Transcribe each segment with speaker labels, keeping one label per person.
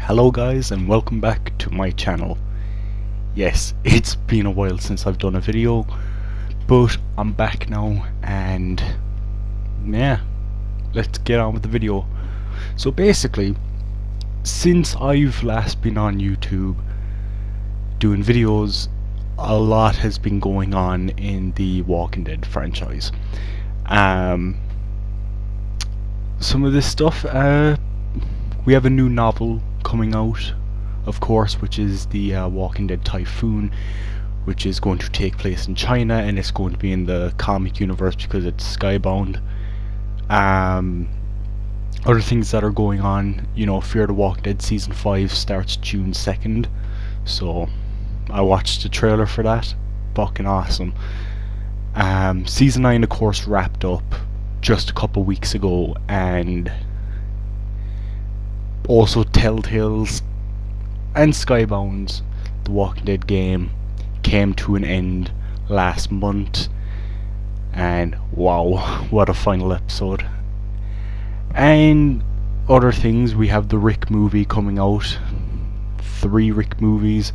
Speaker 1: Hello guys, and welcome back to my channel. Yes, it's been a while since I've done a video, but I'm back now, and yeah, let's get on with the video. So basically, since I've last been on YouTube doing videos, a lot has been going on in the Walking Dead franchise. Some of this stuff, we have a new novel coming out, of course, which is the Walking Dead Typhoon, which is going to take place in China, and it's going to be in the comic universe because it's skybound. Other things that are going on, you know, Fear the Walking Dead Season 5 starts June 2nd, so I watched the trailer for that. Fucking awesome. Season 9, of course, wrapped up just a couple weeks ago, and also Telltale's and Skybound's The Walking Dead game came to an end last month, and wow, what a final episode. And other things, we have the Rick movie coming out, 3 Rick movies,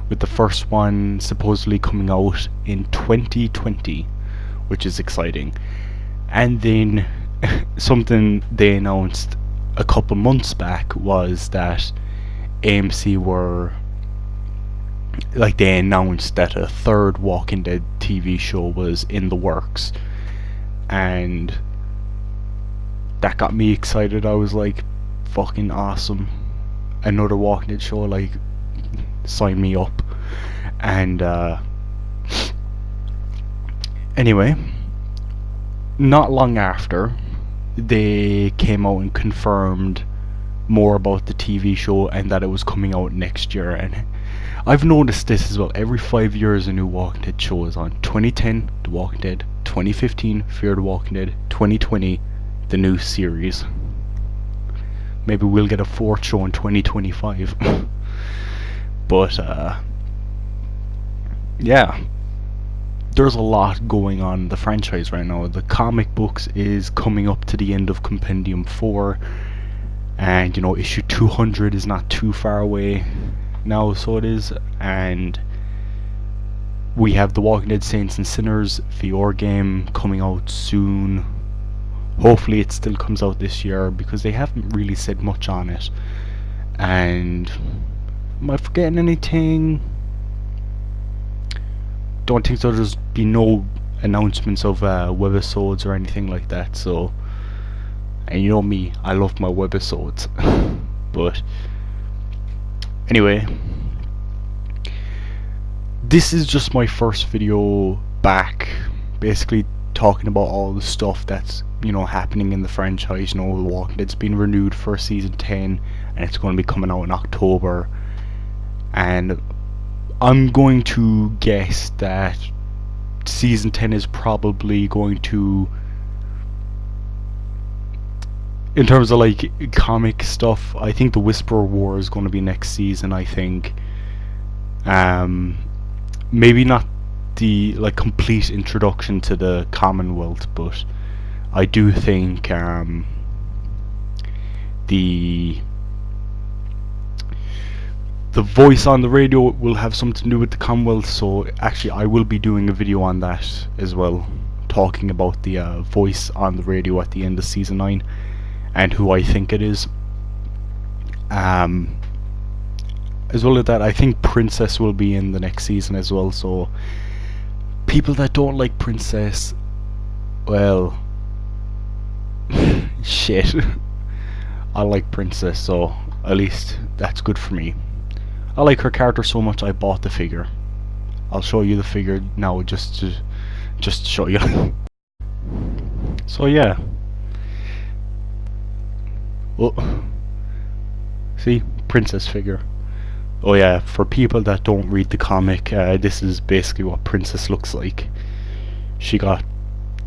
Speaker 1: with the first one supposedly coming out in 2020, which is exciting. And then something they announced a couple months back was that AMC were, like, they announced that a 3rd Walking Dead TV show was in the works, and that got me excited. I was like, fucking awesome, another Walking Dead show, like, sign me up. And anyway, not long after, they came out and confirmed more about the TV show and that it was coming out next year. And I've noticed this as well, every 5 years a new Walking Dead show is on. 2010, The Walking Dead; 2015, Fear the Walking Dead; 2020, the new series. Maybe we'll get a 4th show in 2025. But yeah, there's a lot going on in the franchise right now. The comic books is coming up to the end of Compendium 4, and you know, issue 200 is not too far away now, so it is. And we have The Walking Dead Saints and Sinners VR game coming out soon. Hopefully it still comes out this year, because they haven't really said much on it. And am I forgetting anything? Don't think so. There's been no announcements of webisodes or anything like that. So, and you know me, I love my webisodes. But anyway, this is just my first video back, basically talking about all the stuff that's, you know, happening in the franchise. You know, The Walking Dead's been renewed for season 10, and it's going to be coming out in October. And I'm going to guess that season 10 is probably going to, in terms of like comic stuff, I think the Whisperer War is going to be next season, I think. Maybe not the like complete introduction to the Commonwealth, but I do think the voice on the radio will have something to do with the Commonwealth. So actually I will be doing a video on that as well, talking about the voice on the radio at the end of season 9 and who I think it is. As well as that, I think Princess will be in the next season as well, so people that don't like Princess, well, shit. I like Princess, so at least that's good for me. I like her character so much I bought the figure. I'll show you the figure now, just to show you. So yeah. Oh, see, Princess figure. Oh yeah, for people that don't read the comic, this is basically what Princess looks like. She got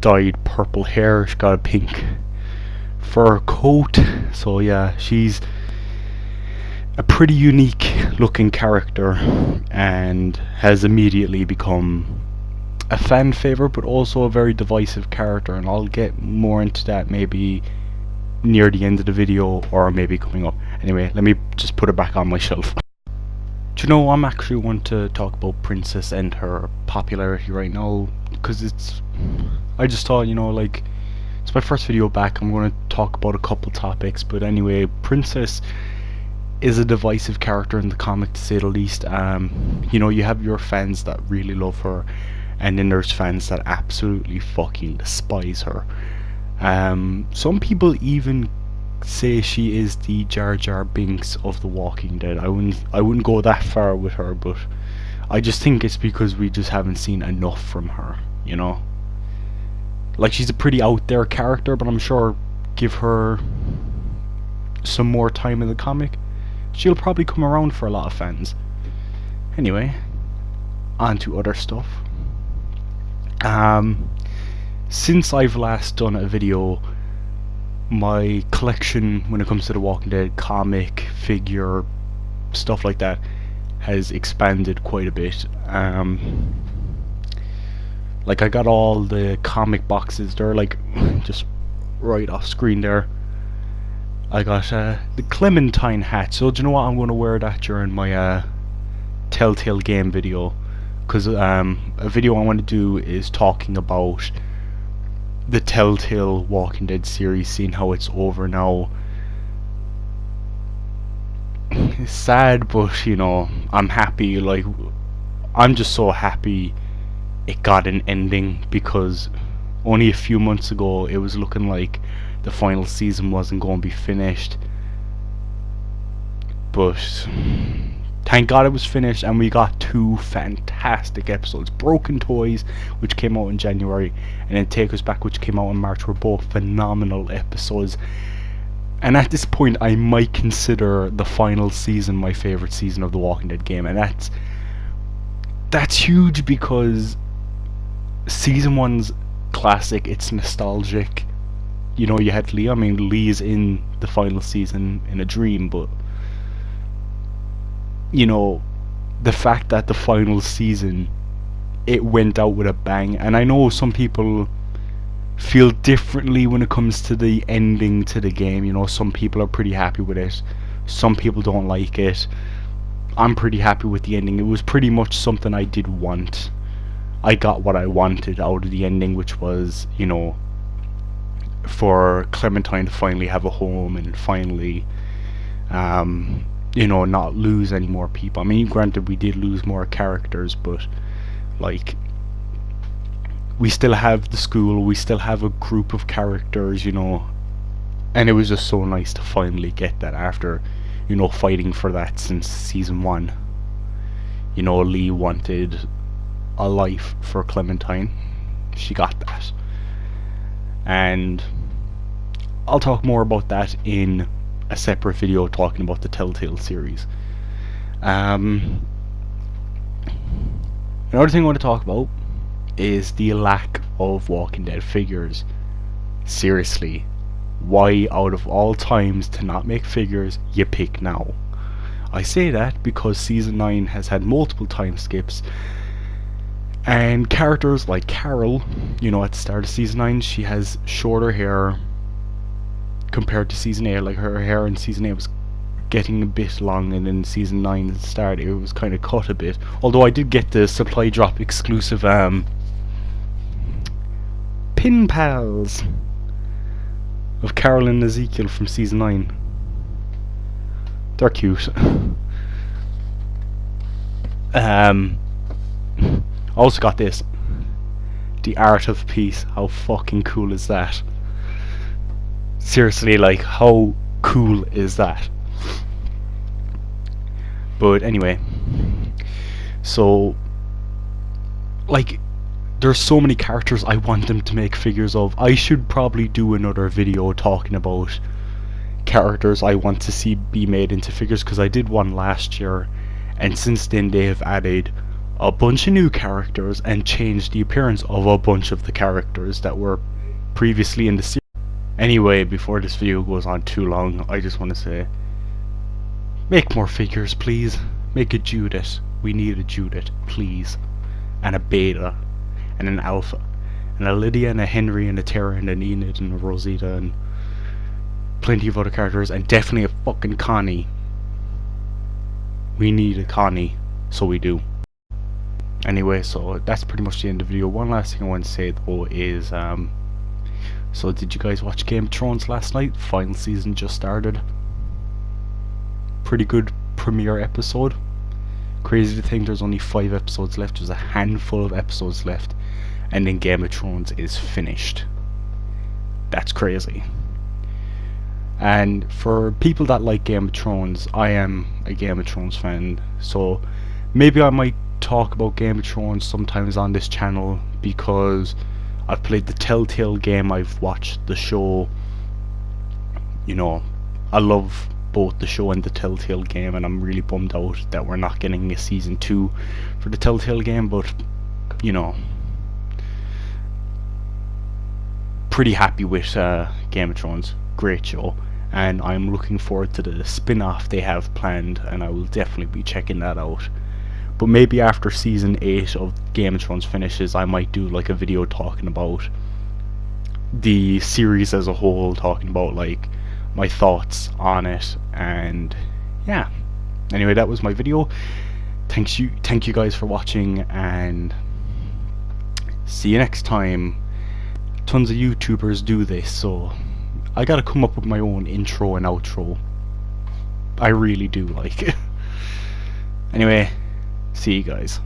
Speaker 1: dyed purple hair, she got a pink fur coat. So yeah, she's a pretty unique looking character and has immediately become a fan favorite, but also a very divisive character, and I'll get more into that maybe near the end of the video, or maybe coming up. Anyway, let me just put it back on my shelf. Do you know, I'm actually want to talk about Princess and her popularity right now, because I just thought, you know, like, it's my first video back. I'm going to talk about a couple topics, but anyway, Princess is a divisive character in the comic, to say the least. You know, you have your fans that really love her, and then there's fans that absolutely fucking despise her. Some people even say she is the Jar Jar Binks of The Walking Dead. I wouldn't go that far with her, but I just think it's because we just haven't seen enough from her, you know? Like, she's a pretty out there character, but I'm sure give her some more time in the comic, she'll probably come around for a lot of fans. Anyway, on to other stuff. Since I've last done a video, my collection when it comes to The Walking Dead comic, figure, stuff like that has expanded quite a bit. Like, I got all the comic boxes. They're like just right off screen there. I got the Clementine hat. So do you know what? I'm going to wear that during my Telltale game video, because a video I want to do is talking about the Telltale Walking Dead series, seeing how it's over now. It's sad, but you know, I'm happy. Like, I'm just so happy it got an ending, because only a few months ago it was looking like the final season wasn't going to be finished, but thank God it was finished, and we got 2 fantastic episodes. Broken Toys, which came out in January, and then Take Us Back, which came out in March, were both phenomenal episodes. And at this point, I might consider the final season my favourite season of The Walking Dead game, and that's huge, because season 1's classic, it's nostalgic. You know, you had Lee. I mean, Lee's in the final season in a dream, but you know, the fact that the final season, it went out with a bang. And I know some people feel differently when it comes to the ending to the game. You know, some people are pretty happy with it, some people don't like it. I'm pretty happy with the ending. It was pretty much something I did want. I got what I wanted out of the ending, which was, you know, for Clementine to finally have a home and finally you know, not lose any more people. I mean, granted, we did lose more characters, but like, we still have the school, we still have a group of characters, you know, and it was just so nice to finally get that after, you know, fighting for that since season 1. You know, Lee wanted a life for Clementine. She got that. And I'll talk more about that in a separate video talking about the Telltale series. Another thing I want to talk about is the lack of Walking Dead figures. Seriously, why out of all times to not make figures, you pick now? I say that because season 9 has had multiple time skips, and characters like Carol, you know, at the start of season 9, she has shorter hair compared to season 8. Like, her hair in season 8 was getting a bit long, and in season 9 at the start it was kind of cut a bit. Although I did get the supply drop exclusive pin pals of Carol and Ezekiel from season 9. They're cute. I also got this, the Art of Peace. How fucking cool is that? Seriously, like, how cool is that? But anyway, so, like, there's so many characters I want them to make figures of. I should probably do another video talking about characters I want to see be made into figures, because I did one last year, and since then they have added a bunch of new characters and changed the appearance of a bunch of the characters that were previously in the series. Anyway, before this video goes on too long, I just want to say, make more figures, please. Make a Judith. We need a Judith, please. And a Beta. And an Alpha. And a Lydia, and a Henry, and a Tara, and an Enid, and a Rosita, and plenty of other characters, and definitely a fucking Connie. We need a Connie, so we do. Anyway, so that's pretty much the end of the video. One last thing I want to say though is, so did you guys watch Game of Thrones last night? Final season just started. Pretty good premiere episode. Crazy to think there's only 5 episodes left. There's a handful of episodes left, and then Game of Thrones is finished. That's crazy. And for people that like Game of Thrones, I am a Game of Thrones fan, so maybe I might talk about Game of Thrones sometimes on this channel, because I've played the Telltale game, I've watched the show. You know, I love both the show and the Telltale game, and I'm really bummed out that we're not getting a season 2 for the Telltale game, but you know, pretty happy with Game of Thrones. Great show, and I'm looking forward to the spin-off they have planned, and I will definitely be checking that out. But maybe after season 8 of Game of Thrones finishes, I might do like a video talking about the series as a whole, talking about like my thoughts on it, and yeah. Anyway, that was my video. Thank you guys for watching, and see you next time. Tons of YouTubers do this, so I gotta come up with my own intro and outro. I really do, like. Anyway, see you guys.